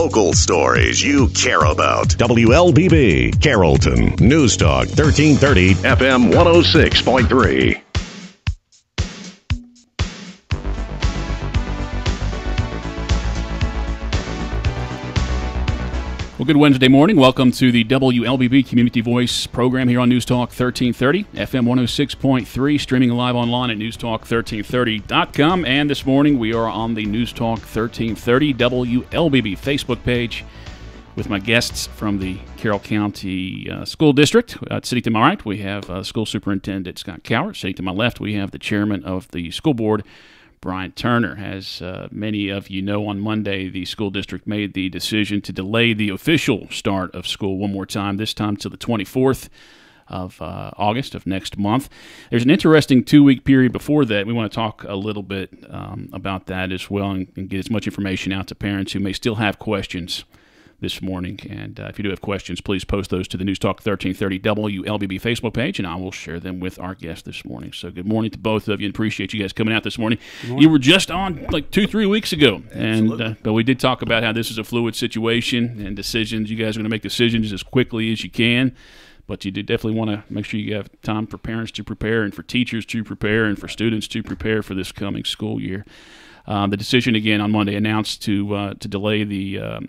local stories you care about. WLBB, Carrollton, News Talk 1330, FM 106.3. Well, good Wednesday morning. Welcome to the WLBB Community Voice program here on News Talk 1330, FM 106.3, streaming live online at newstalk1330.com. And this morning we are on the News Talk 1330 WLBB Facebook page with my guests from the Carroll County School District. Sitting to my right, we have School Superintendent Scott Cowart. Sitting to my left, we have the Chairman of the School Board, Bryant Turner. As many of you know, on Monday, the school district made the decision to delay the official start of school one more time, this time to the 24th of August of next month. There's an interesting 2-week period before that. We want to talk a little bit about that as well and get as much information out to parents who may still have questions this morning. And if you do have questions, please post those to the News Talk 1330 WLBB Facebook page, and I will share them with our guests this morning. So good morning to both of you, and appreciate you guys coming out this morning. You were just on like 2-3 weeks ago, and but we did talk about how this is a fluid situation and decisions. You guys are going to make decisions as quickly as you can, but you do definitely want to make sure you have time for parents to prepare and for teachers to prepare and for students to prepare for this coming school year. The decision again on Monday announced to delay the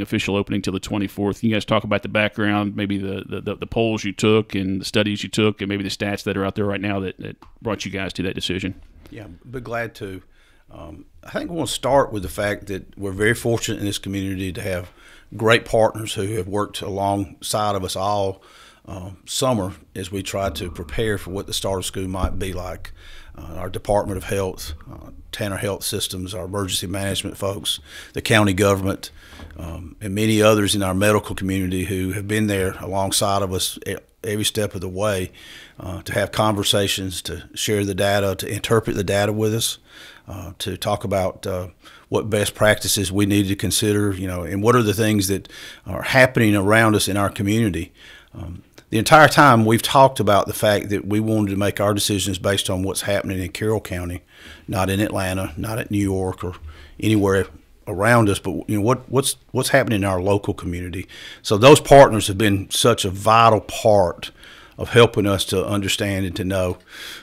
official opening till the 24th. Can you guys talk about the background, maybe the polls you took and the studies you took, and maybe the stats that are out there right now that brought you guys to that decision? Yeah, be glad to. I think we want to start with the fact that we're very fortunate in this community to have great partners who have worked alongside of us all summer as we try to prepare for what the start of school might be like. Our Department of Health, Tanner Health Systems, our emergency management folks, the county government, and many others in our medical community who have been there alongside of us every step of the way to have conversations, to share the data, to interpret the data with us, to talk about what best practices we need to consider, and what are the things that are happening around us in our community. The entire time we've talked about the fact that we wanted to make our decisions based on what's happening in Carroll County, not in Atlanta, not at New York or anywhere around us, but what's happening in our local community. So those partners have been such a vital part of helping us to understand and to know.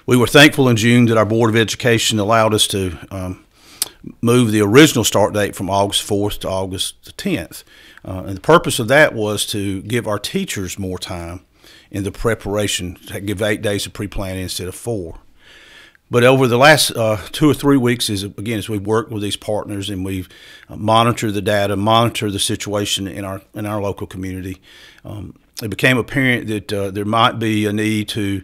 We were thankful in June that our Board of Education allowed us to move the original start date from August 4th to August 10th. And the purpose of that was to give our teachers more time in the preparation, to give 8 days of pre-planning instead of 4. But over the last 2 or 3 weeks, as we've worked with these partners and we've monitored the data, monitored the situation in our local community, it became apparent that there might be a need to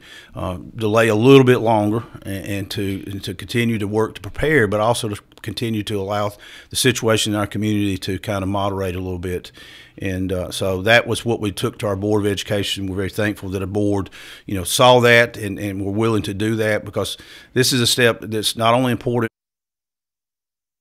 delay a little bit longer and to continue to work to prepare, but also to continue to allow the situation in our community to kind of moderate a little bit. And so that was what we took to our Board of Education. We're very thankful that a board, saw that and were willing to do that, because this is a step that's not only important,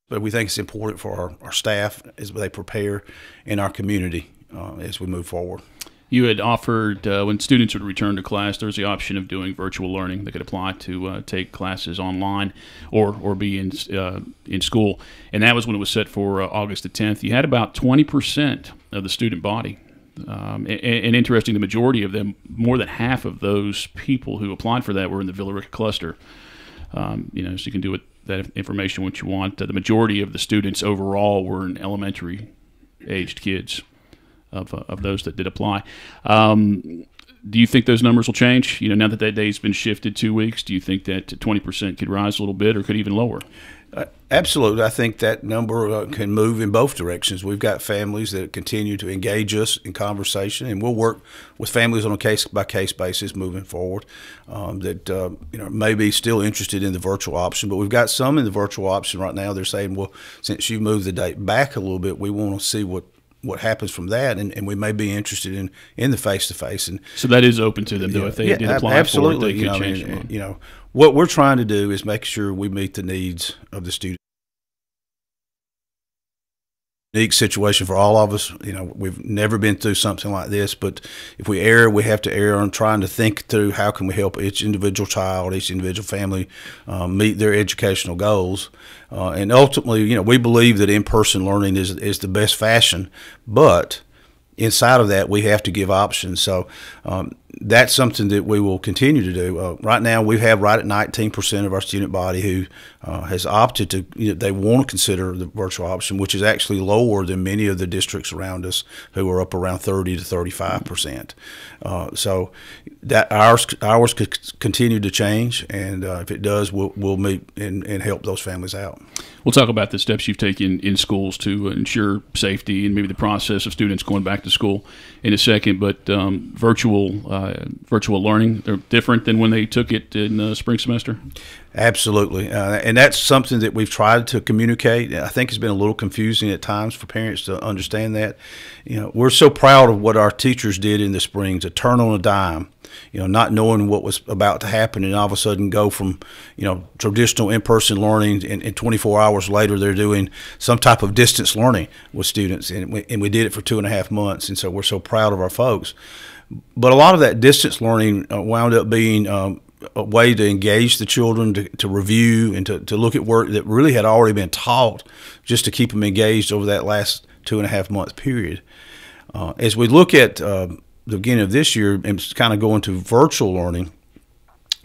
but we think it's important for our staff as they prepare in our community as we move forward. You had offered, when students would return to class, there was the option of doing virtual learning. They could apply to take classes online or be in school. And that was when it was set for August the 10th. You had about 20% of the student body. And interesting, the majority of them, more than half of those people who applied for that were in the Villa Rica cluster. So you can do with that information what you want. The majority of the students overall were in elementary-aged kids. Of those that did apply. Do you think those numbers will change? Now that day's been shifted 2 weeks, do you think that 20% could rise a little bit or could even lower? Absolutely. I think that number can move in both directions. We've got families that continue to engage us in conversation, and we'll work with families on a case-by-case basis moving forward that may be still interested in the virtual option. But we've got some in the virtual option right now. They're saying, well, since you moved the date back a little bit, we want to see what happens from that, and we may be interested in the face-to-face. And so that is open to them, though, if they did apply absolutely. For it, they could change what we're trying to do is make sure we meet the needs of the students. unique situation for all of us. We've never been through something like this, but if we err, we have to err on trying to think through how can we help each individual child, each individual family meet their educational goals. And ultimately, we believe that in-person learning is the best fashion, but inside of that, we have to give options. So that's something that we will continue to do. Right now, we have right at 19% of our student body who has opted to, they want to consider the virtual option, which is actually lower than many of the districts around us who are up around 30 to 35%. So that ours could continue to change, and if it does, we'll meet and help those families out. We'll talk about the steps you've taken in schools to ensure safety and maybe the process of students going back to school in a second. But virtual learning, they're different than when they took it in the spring semester? Absolutely. And that's something that we've tried to communicate. I think it's been a little confusing at times for parents to understand that. We're so proud of what our teachers did in the spring to turn on a dime, not knowing what was about to happen, and all of a sudden go from, traditional in-person learning, and 24 hours later they're doing some type of distance learning with students, and we did it for 2.5 months, and so we're so proud of our folks. But a lot of that distance learning wound up being a way to engage the children, to review, and to look at work that really had already been taught, just to keep them engaged over that last 2.5 month period. As we look at the beginning of this year and kind of going to virtual learning,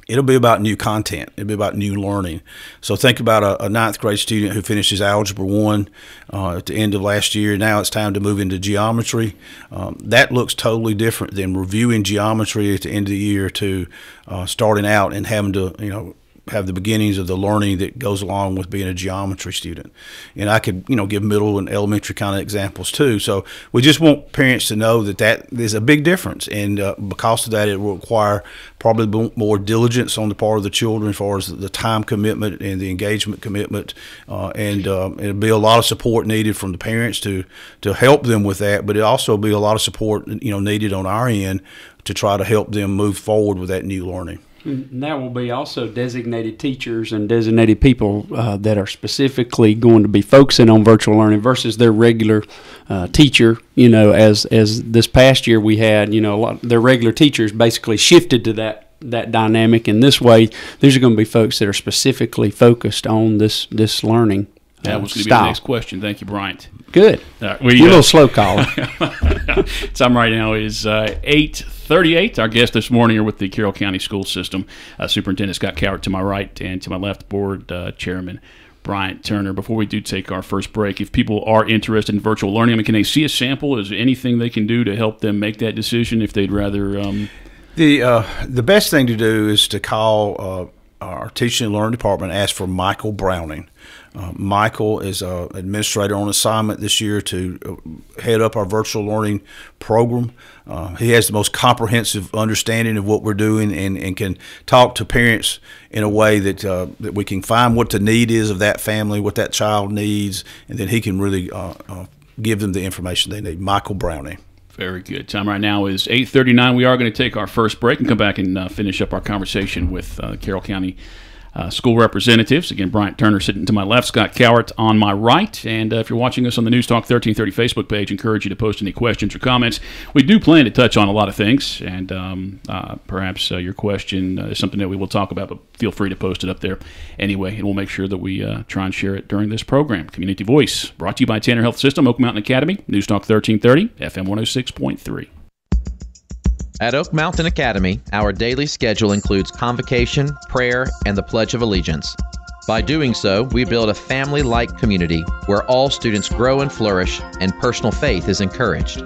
it'll be about new content. It'll be about new learning. So think about a 9th grade student who finishes Algebra 1 at the end of last year. Now it's time to move into geometry. That looks totally different than reviewing geometry at the end of the year to starting out and having to, have the beginnings of the learning that goes along with being a geometry student. And I could, give middle and elementary kind of examples too. So we just want parents to know that there's a big difference. And because of that, it will require probably more diligence on the part of the children as far as the time commitment and the engagement commitment. And it'll be a lot of support needed from the parents to help them with that. But it'll also be a lot of support, needed on our end to try to help them move forward with that new learning. And that will be also designated teachers and designated people that are specifically going to be focusing on virtual learning versus their regular teacher. As this past year we had, a lot their regular teachers basically shifted to that dynamic. And this way, these are going to be folks that are specifically focused on this learning. That was going to be the next question. Thank you, Bryant. Good. You're a little slow, Colin. Time right now is 8:38. Our guests this morning are with the Carroll County School System. Superintendent Scott Cowart to my right, and to my left, Board Chairman Bryant Turner. Before we do take our first break, if people are interested in virtual learning, can they see a sample? Is there anything they can do to help them make that decision if they'd rather? The best thing to do is to call our teaching and learning department and ask for Michael Browning. Michael is an administrator on assignment this year to head up our virtual learning program. He has the most comprehensive understanding of what we're doing and can talk to parents in a way that we can find what the need is of that family, what that child needs, and then he can really give them the information they need. Michael Browning. Very good. Time right now is 8:39. We are going to take our first break and come back and finish up our conversation with Carroll County school representatives. Again, Bryant Turner sitting to my left, Scott Cowart on my right. And if you're watching us on the News Talk 1330 Facebook page, encourage you to post any questions or comments. We do plan to touch on a lot of things, and perhaps your question is something that we will talk about, but feel free to post it up there anyway, and we'll make sure that we try and share it during this program. Community Voice, brought to you by Tanner Health System, Oak Mountain Academy, News Talk 1330, FM 106.3. At Oak Mountain Academy, our daily schedule includes convocation, prayer, and the Pledge of Allegiance. By doing so, we build a family-like community where all students grow and flourish and personal faith is encouraged.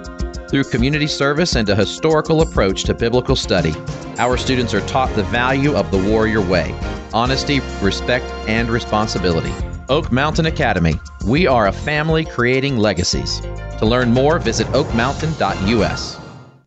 Through community service and a historical approach to biblical study, our students are taught the value of the warrior way, honesty, respect, and responsibility. Oak Mountain Academy, we are a family creating legacies. To learn more, visit oakmountain.us.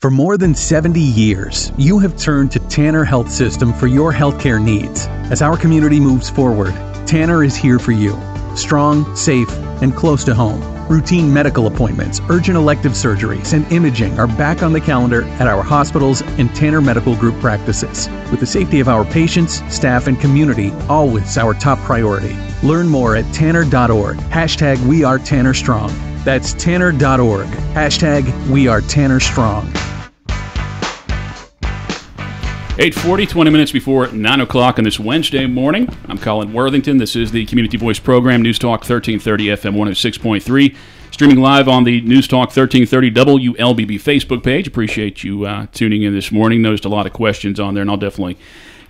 For more than 70 years, you have turned to Tanner Health System for your healthcare needs. As our community moves forward, Tanner is here for you. Strong, safe, and close to home. Routine medical appointments, urgent elective surgeries, and imaging are back on the calendar at our hospitals and Tanner Medical Group practices. With the safety of our patients, staff, and community always our top priority. Learn more at tanner.org. #WeAreTannerStrong. That's tanner.org. Hashtag We Are Tanner Strong. 8:40, 20 minutes before 9 o'clock on this Wednesday morning. I'm Colin Worthington. This is the Community Voice Program, News Talk 1330 FM 106.3. Streaming live on the News Talk 1330 WLBB Facebook page. Appreciate you tuning in this morning. Noticed a lot of questions on there, and I'll definitely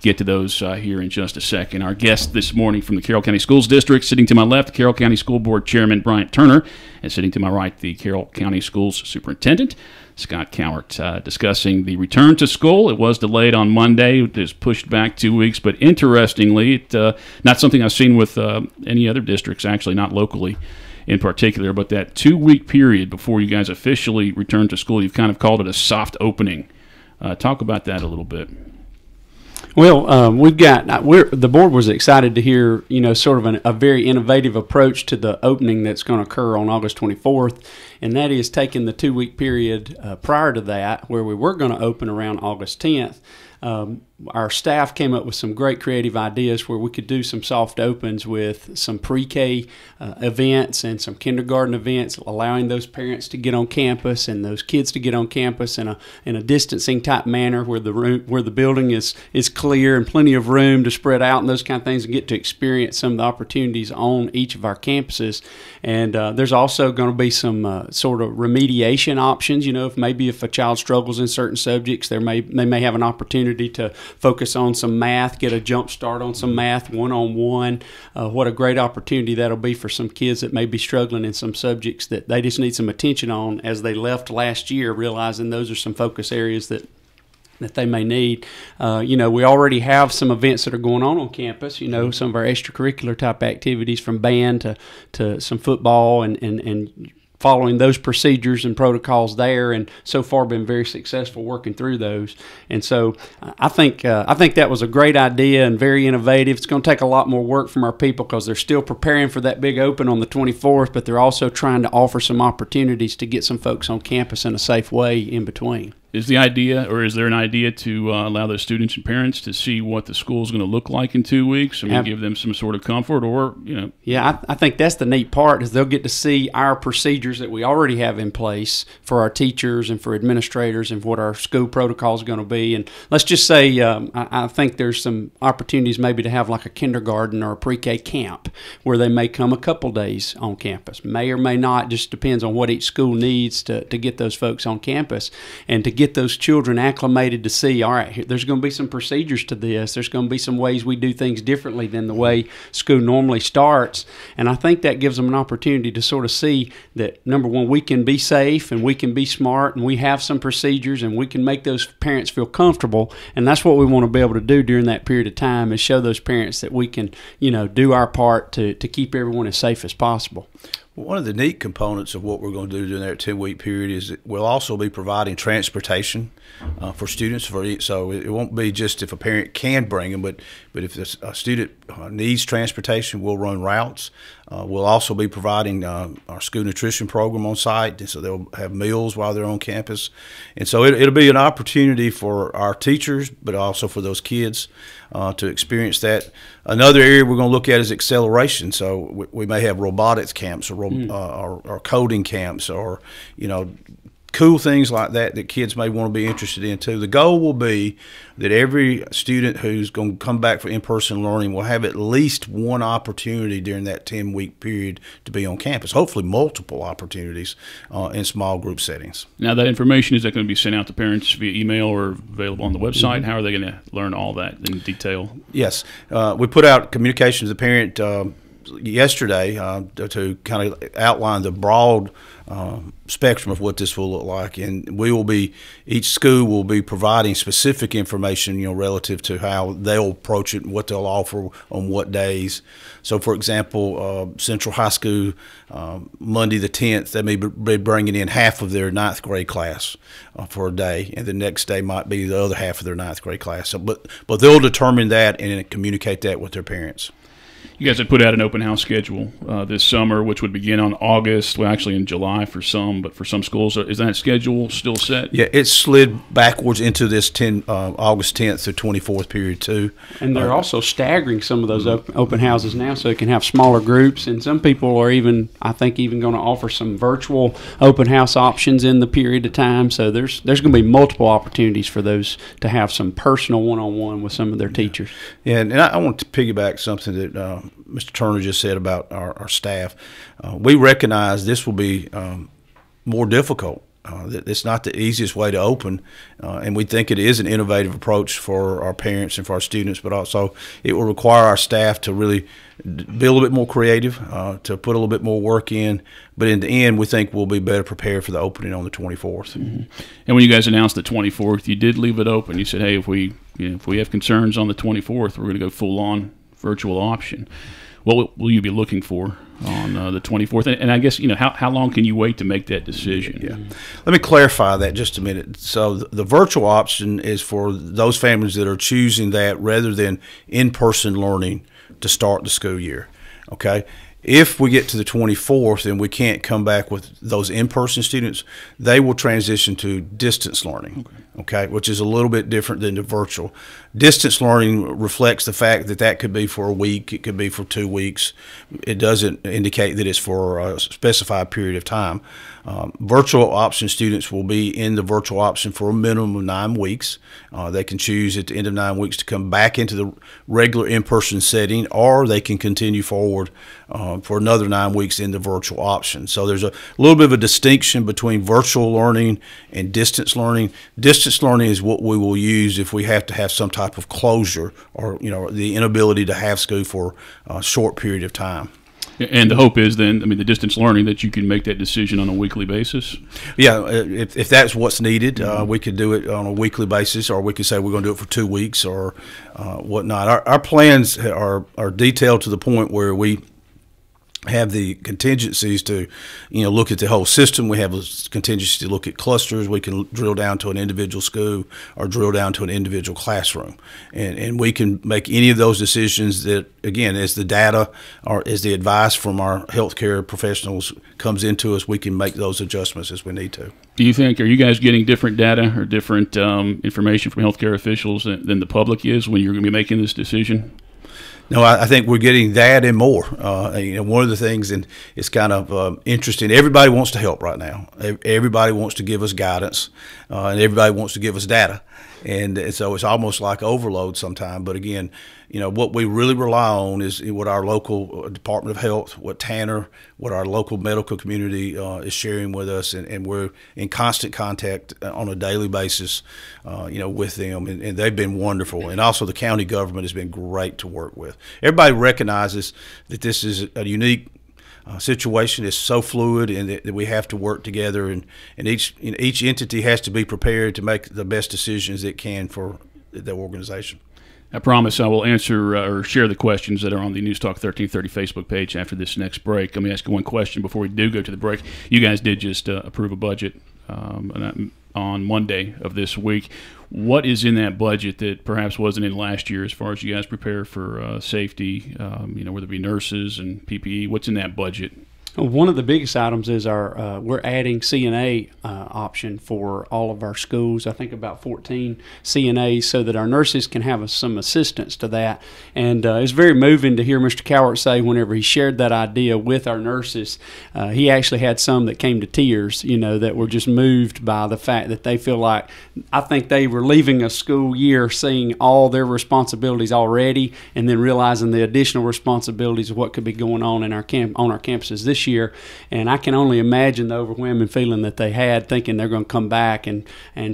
get to those here in just a second. Our guest this morning from the Carroll County Schools District, sitting to my left, Carroll County School Board Chairman Bryant Turner, and sitting to my right, the Carroll County Schools Superintendent Scott Cowart, discussing the return to school. It was delayed on Monday. It was pushed back 2 weeks, but interestingly, not something I've seen with any other districts, actually, not locally in particular, but that 2-week period before you guys officially return to school, you've kind of called it a soft opening. Talk about that a little bit. Well, the board was excited to hear, sort of a very innovative approach to the opening that's going to occur on August 24th, and that is taking the 2-week period prior to that, where we were going to open around August 10th. Our staff came up with some great creative ideas where we could do some soft opens with some pre-K events and some kindergarten events, allowing those parents to get on campus and those kids to get on campus in a distancing type manner where the building is clear and plenty of room to spread out and those kind of things, and get to experience some of the opportunities on each of our campuses. And there's also going to be some sort of remediation options. If a child struggles in certain subjects, they may have an opportunity to focus on some math, get a jump start on some math one-on-one. What a great opportunity that'll be for some kids that may be struggling in some subjects that they just need some attention on as they left last year, realizing those are some focus areas that they may need. We already have some events that are going on campus, some of our extracurricular type activities, from band to some football and following those procedures and protocols there, and so far been very successful working through those. And so I think that was a great idea and very innovative. It's going to take a lot more work from our people because they're still preparing for that big open on the 24th, but they're also trying to offer some opportunities to get some folks on campus in a safe way in between. Is the idea, or is there an idea to allow those students and parents to see what the school is going to look like in 2 weeks? Give them some sort of comfort, or Yeah, I think that's the neat part, is they'll get to see our procedures that we already have in place for our teachers and for administrators and what our school protocol is going to be. And let's just say I think there's some opportunities maybe to have like a kindergarten or a pre-K camp where they may come a couple days on campus. May or may not, just depends on what each school needs to get those folks on campus and to get those children acclimated to see, all right, there's going to be some procedures to this. There's going to be some ways we do things differently than the way school normally starts. And I think that gives them an opportunity to sort of see that, number one, we can be safe and we can be smart and we have some procedures and we can make those parents feel comfortable. And that's what we want to be able to do during that period of time, is show those parents that we can, do our part to keep everyone as safe as possible. One of the neat components of what we're going to do during that 10-week period is that we'll also be providing transportation for students. So it won't be just if a parent can bring them, but if a student needs transportation, we'll run routes. We'll also be providing our school nutrition program on site, and so they'll have meals while they're on campus. And so it'll be an opportunity for our teachers, but also for those kids to experience that. Another area we're going to look at is acceleration. So we may have robotics camps or coding camps or, cool things like that kids may want to be interested in too. The goal will be that every student who's going to come back for in-person learning will have at least one opportunity during that 10-week period to be on campus, hopefully multiple opportunities in small group settings. Now, that information, is that going to be sent out to parents via email or available on the website? How are they going to learn all that in detail? Yes. We put out communication to the parent yesterday to kind of outline the broad spectrum of what this will look like, and each school will be providing specific information, relative to how they'll approach it and what they'll offer on what days. So, for example, Central High School, Monday the 10th, they may be bringing in half of their 9th grade class for a day, and the next day might be the other half of their 9th grade class. So, but they'll determine that and communicate that with their parents. You guys had put out an open house schedule this summer, which would begin on August, well, actually in July for some, but for some schools. Is that schedule still set? Yeah, it slid backwards into this August 10th to 24th period, too. And they're also staggering some of those open houses now so it can have smaller groups. And some people are even, I think, even going to offer some virtual open house options in the period of time. So there's going to be multiple opportunities for those to have some personal one-on-one with some of their teachers. Yeah, and I want to piggyback something that Mr. Turner just said about our staff. We recognize this will be more difficult. It's not the easiest way to open, and we think it is an innovative approach for our parents and for our students, but also it will require our staff to really be a little bit more creative, to put a little bit more work in, but in the end, we think we'll be better prepared for the opening on the 24th. Mm-hmm. And when you guys announced the 24th, you did leave it open. You said, hey, if we have concerns on the 24th, we're going to go full-on virtual option. What will you be looking for on the 24th? And I guess, how long can you wait to make that decision? Yeah. Let me clarify that just a minute. So the virtual option is for those families that are choosing that rather than in-person learning to start the school year, okay? If we get to the 24th and we can't come back with those in-person students, they will transition to distance learning, okay, which is a little bit different than the virtual. Distance learning reflects the fact that that could be for a week, it could be for 2 weeks. It doesn't indicate that it's for a specified period of time. Virtual option students will be in the virtual option for a minimum of 9 weeks. They can choose at the end of 9 weeks to come back into the regular in-person setting, or they can continue forward for another 9 weeks in the virtual option. So there's a little bit of a distinction between virtual learning and distance learning. Distance learning is what we will use if we have to have some type of closure or the inability to have school for a short period of time. And the hope is then, the distance learning, that you can make that decision on a weekly basis? Yeah, if that's what's needed, we could do it on a weekly basis, or we could say we're going to do it for 2 weeks or whatnot. Our plans are detailed to the point where we have the contingencies to, look at the whole system. We have a contingency to look at clusters. We can drill down to an individual school or drill down to an individual classroom. And we can make any of those decisions that, again, as the data or as the advice from our healthcare professionals comes into us, we can make those adjustments as we need to. Do you think, are you guys getting different data or different information from healthcare officials than the public is when you're going to be making this decision? No, I think we're getting that and more. One of the things, and it's kind of interesting, everybody wants to help right now. Everybody wants to give us guidance, and everybody wants to give us data. And so it's almost like overload sometimes. But again, what we really rely on is what our local Department of Health, what Tanner, what our local medical community is sharing with us, and we're in constant contact on a daily basis, with them, and they've been wonderful. And also the county government has been great to work with. Everybody recognizes that this is a unique situation. Is so fluid, and that we have to work together, and each entity has to be prepared to make the best decisions it can for the organization. I promise I will answer or share the questions that are on the News Talk 1330 Facebook page after this next break. Let me ask you one question before we do go to the break. You guys did just approve a budget on Monday of this week. What is in that budget that perhaps wasn't in last year as far as you guys prepare for safety, whether it be nurses and PPE? What's in that budget? One of the biggest items is our we're adding CNA option for all of our schools. I think about 14 CNAs, so that our nurses can have some assistance to that. And it's very moving to hear Mr. Cowart say whenever he shared that idea with our nurses, he actually had some that came to tears, that were just moved by the fact that they feel like, I think they were leaving a school year seeing all their responsibilities already, and then realizing the additional responsibilities of what could be going on in our on our campuses this year. And I can only imagine the overwhelming feeling that they had, thinking they're going to come back, and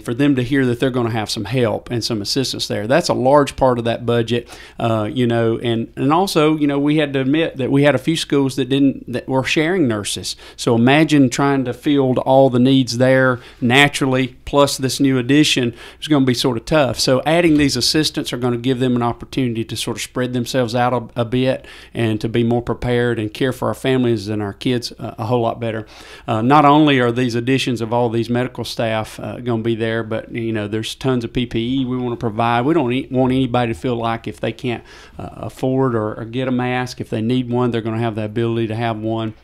for them to hear that they're going to have some help and some assistance there. That's a large part of that budget, and also, we had to admit that we had a few schools that were sharing nurses. So imagine trying to field all the needs there naturally, plus this new addition is going to be sort of tough. So adding these assistants are going to give them an opportunity to sort of spread themselves out a bit and to be more prepared and care for our families and our kids a whole lot better. Not only are these additions of all these medical staff going to be there, but there's tons of PPE we want to provide. We don't want anybody to feel like if they can't afford or get a mask, if they need one, they're going to have the ability to have one.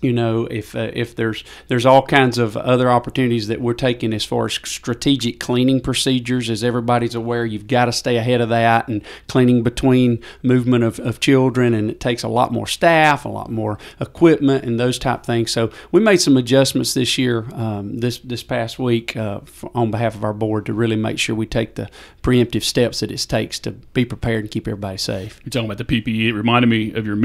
If there's all kinds of other opportunities that we're taking as far as strategic cleaning procedures. As everybody's aware, you've got to stay ahead of that, and cleaning between movement of children, and it takes a lot more staff, a lot more equipment, and those type things. So we made some adjustments this year, this past week, on behalf of our board, to really make sure we take the preemptive steps that it takes to be prepared and keep everybody safe. You're talking about the PPE. It reminded me of your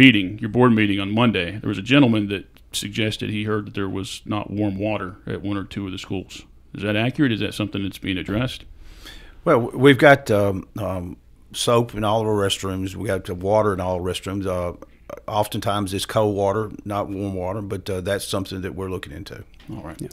board meeting on Monday. There was a gentleman that suggested he heard that there was not warm water at one or two of the schools. Is that accurate? Is that something that's being addressed? Well, we've got soap in all of our restrooms. We got water in all our restrooms. Oftentimes it's cold water, not warm water, but that's something that we're looking into. All right. Yeah.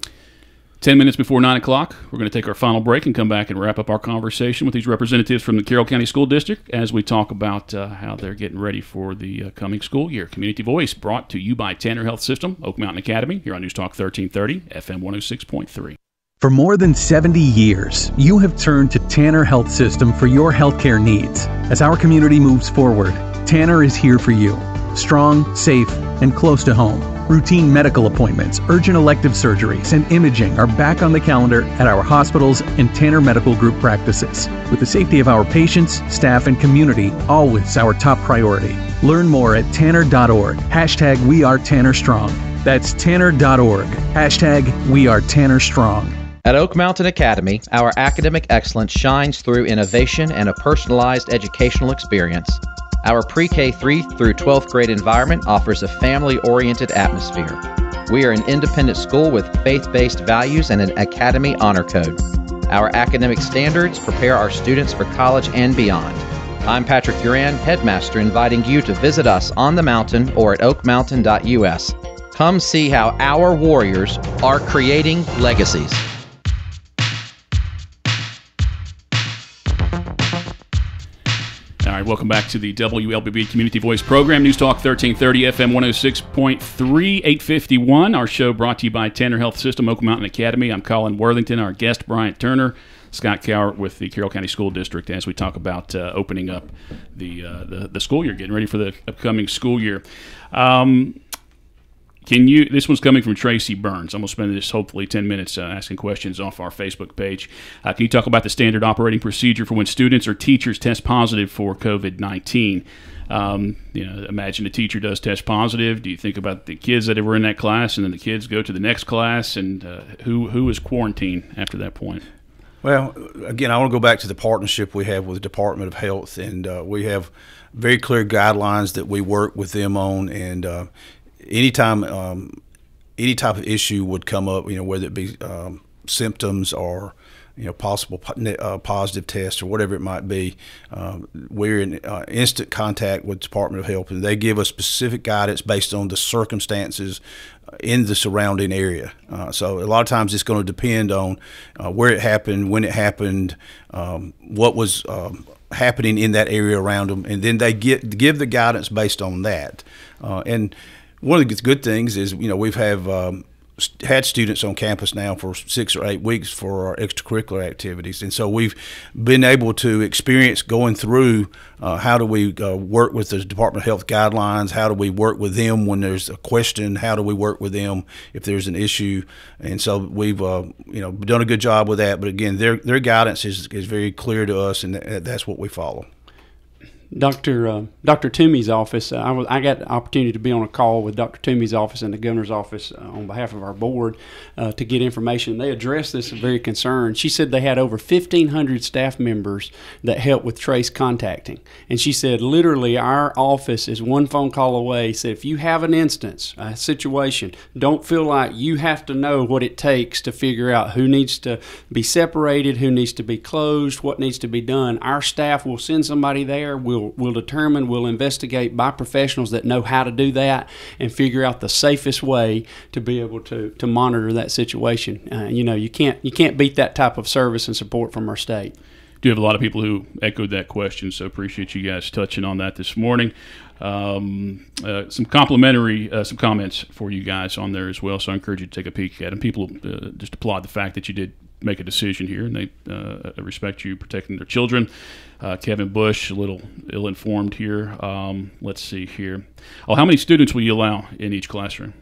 10 minutes before 9 o'clock, we're going to take our final break and come back and wrap up our conversation with these representatives from the Carroll County School District as we talk about how they're getting ready for the coming school year. Community Voice brought to you by Tanner Health System, Oak Mountain Academy, here on News Talk 1330, FM 106.3. For more than 70 years, you have turned to Tanner Health System for your healthcare needs. As our community moves forward, Tanner is here for you. Strong, safe, and close to home. Routine medical appointments, urgent elective surgeries, and imaging are back on the calendar at our hospitals and Tanner Medical Group practices. With the safety of our patients, staff, and community always our top priority. Learn more at tanner.org. Hashtag We Are Tanner Strong. That's tanner.org. Hashtag We Are Tanner Strong. At Oak Mountain Academy, our academic excellence shines through innovation and a personalized educational experience. Our pre-K 3 through 12th grade environment offers a family-oriented atmosphere. We are an independent school with faith-based values and an Academy Honor Code. Our academic standards prepare our students for college and beyond. I'm Patrick Duran, headmaster, inviting you to visit us on the mountain or at oakmountain.us. Come see how our warriors are creating legacies. All right, welcome back to the WLBB Community Voice program, News Talk 1330, FM 106.3, 851. Our show brought to you by Tanner Health System, Oak Mountain Academy. I'm Colin Worthington, our guest, Bryant Turner, Scott Cowart with the Carroll County School District as we talk about opening up the school year, getting ready for the upcoming school year. This one's coming from Tracy Burns. I'm going to spend this, hopefully, 10 minutes asking questions off our Facebook page. Can you talk about the standard operating procedure for when students or teachers test positive for COVID-19? Imagine a teacher does test positive. Do you think about the kids that were in that class, and then the kids go to the next class, and who is quarantined after that point? Well, again, I want to go back to the partnership we have with the Department of Health, and we have very clear guidelines that we work with them on, and anytime any type of issue would come up, whether it be symptoms or possible positive test or whatever it might be, we're in instant contact with the Department of Health, and they give us specific guidance based on the circumstances in the surrounding area. So a lot of times it's going to depend on where it happened, when it happened, what was happening in that area around them, and then they give the guidance based on that. And one of the good things is, we've had students on campus now for 6 or 8 weeks for our extracurricular activities, and so we've been able to experience going through how do we work with the Department of Health guidelines, how do we work with them when there's a question, how do we work with them if there's an issue, and so we've done a good job with that. But again, their guidance is very clear to us, and that's what we follow. Dr. Toomey's office, I got the opportunity to be on a call with Dr. Toomey's office and the governor's office on behalf of our board to get information. They addressed this very concern. She said they had over 1,500 staff members that helped with trace contacting. And she said literally our office is one phone call away. Said if you have an instance, a situation, don't feel like you have to know what it takes to figure out who needs to be separated, who needs to be closed, what needs to be done. Our staff will send somebody there. We'll determine, we'll investigate by professionals that know how to do that and figure out the safest way to be able to monitor that situation. You can't beat that type of service and support from our state. Do have a lot of people who echoed that question, so appreciate you guys touching on that this morning. Some complimentary, some comments for you guys on there as well, so I encourage you to take a peek at them. People just applaud the fact that you did make a decision here, and they respect you protecting their children. Kevin Bush, a little ill-informed here. Let's see here. Oh, how many students will you allow in each classroom?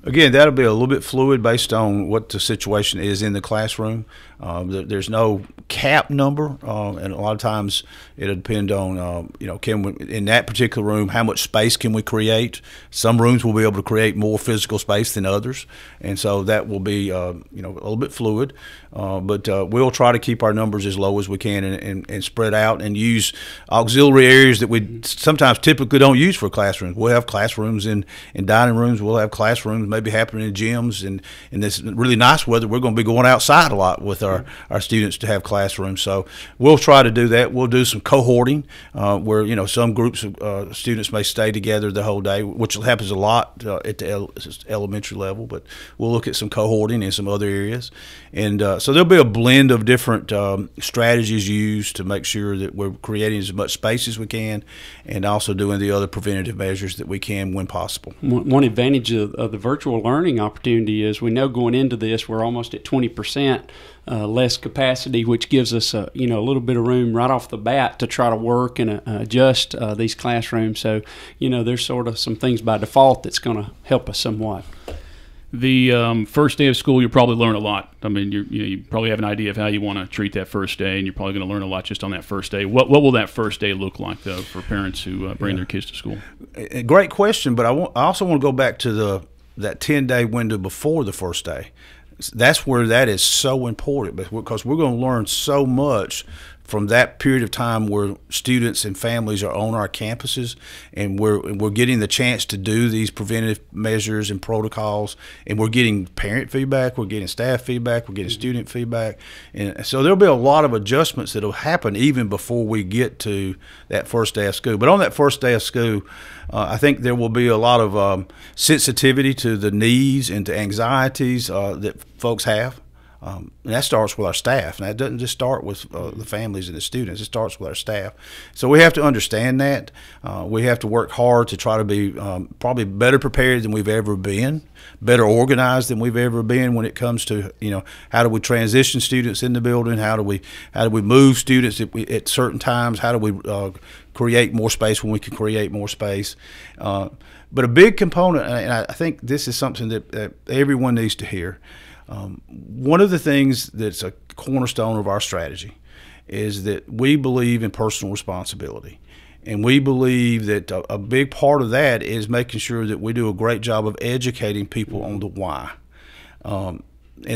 Again, that'll be a little bit fluid based on what the situation is in the classroom. There's no cap number, and a lot of times it'll depend on, can we, in that particular room, how much space can we create? Some rooms will be able to create more physical space than others, and so that will be, a little bit fluid. But we'll try to keep our numbers as low as we can and spread out and use auxiliary areas that we sometimes typically don't use for classrooms. We'll have classrooms in dining rooms. We'll have classrooms maybe happening in gyms. And in this really nice weather, we're going to be going outside a lot with our students to have classrooms. So we'll try to do that. We'll do some cohorting where, some groups of students may stay together the whole day, which happens a lot at the elementary level. But we'll look at some cohorting in some other areas. And so there'll be a blend of different strategies used to make sure that we're creating as much space as we can and also doing the other preventative measures that we can when possible. One advantage of the virtual learning opportunity is we know going into this we're almost at 20% less capacity, which gives us a little bit of room right off the bat to try to work and adjust these classrooms. So there's sort of some things by default that's going to help us somewhat. The first day of school, you'll probably learn a lot. I mean, you probably have an idea of how you want to treat that first day, and you're probably going to learn a lot just on that first day. What will that first day look like, though, for parents who bring their kids to school? A great question, but I also want to go back to that 10-day window before the first day. That's where that is so important, because we're going to learn so much from that period of time where students and families are on our campuses, and we're getting the chance to do these preventive measures and protocols, and we're getting parent feedback, we're getting staff feedback, we're getting student feedback, and so there'll be a lot of adjustments that'll happen even before we get to that first day of school. But on that first day of school, I think there will be a lot of sensitivity to the needs and to anxieties that folks have. And that starts with our staff. And that doesn't just start with the families and the students. It starts with our staff. So we have to understand that. We have to work hard to try to be probably better prepared than we've ever been, better organized than we've ever been when it comes to, how do we transition students in the building? How do we move students at certain times? How do we create more space when we can create more space? But a big component, and I think this is something that everyone needs to hear, one of the things that's a cornerstone of our strategy is that we believe in personal responsibility. And we believe that a big part of that is making sure that we do a great job of educating people on the why. And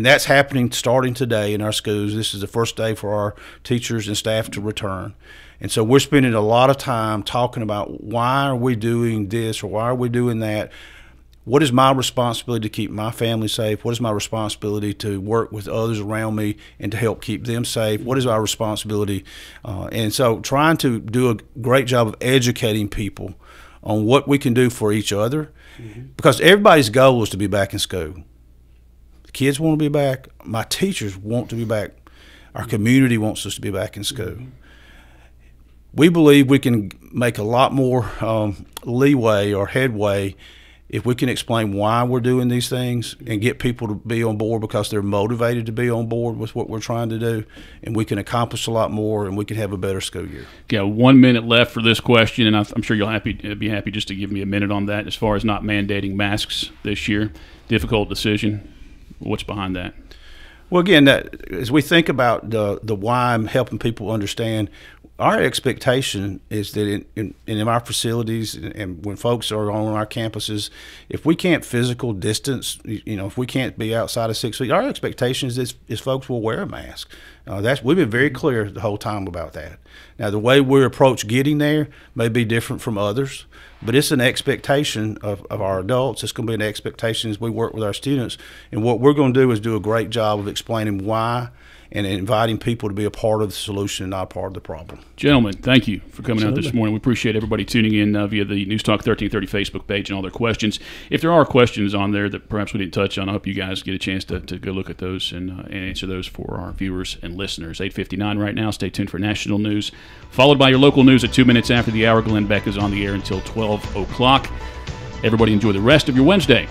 that's happening starting today in our schools. This is the first day for our teachers and staff to return. And so we're spending a lot of time talking about why are we doing this or why are we doing that. What is my responsibility to keep my family safe? What is my responsibility to work with others around me and to help keep them safe? What is our responsibility? And so trying to do a great job of educating people on what we can do for each other, because everybody's goal is to be back in school. The kids want to be back. My teachers want to be back. Our community wants us to be back in school. We believe we can make a lot more leeway or headway if we can explain why we're doing these things and get people to be on board because they're motivated to be on board with what we're trying to do, and we can accomplish a lot more and we can have a better school year. Got 1 minute left for this question, and I'm sure you'll be happy just to give me a minute on that as far as not mandating masks this year. Difficult decision. What's behind that? Well, again, as we think about the why, I'm helping people understand, our expectation is that in our facilities and when folks are on our campuses, if we can't physical distance, if we can't be outside of 6 feet, our expectation is folks will wear a mask. We've been very clear the whole time about that. Now, the way we approach getting there may be different from others, but it's an expectation of our adults. It's going to be an expectation as we work with our students. And what we're going to do is do a great job of explaining why and inviting people to be a part of the solution and not a part of the problem. Gentlemen, thank you for coming out this morning. We appreciate everybody tuning in via the News Talk 1330 Facebook page and all their questions. If there are questions on there that perhaps we didn't touch on, I hope you guys get a chance to go look at those and answer those for our viewers and listeners. 8:59 right now. Stay tuned for national news, followed by your local news at 2 minutes after the hour. Glenn Beck is on the air until 12 o'clock. Everybody enjoy the rest of your Wednesday.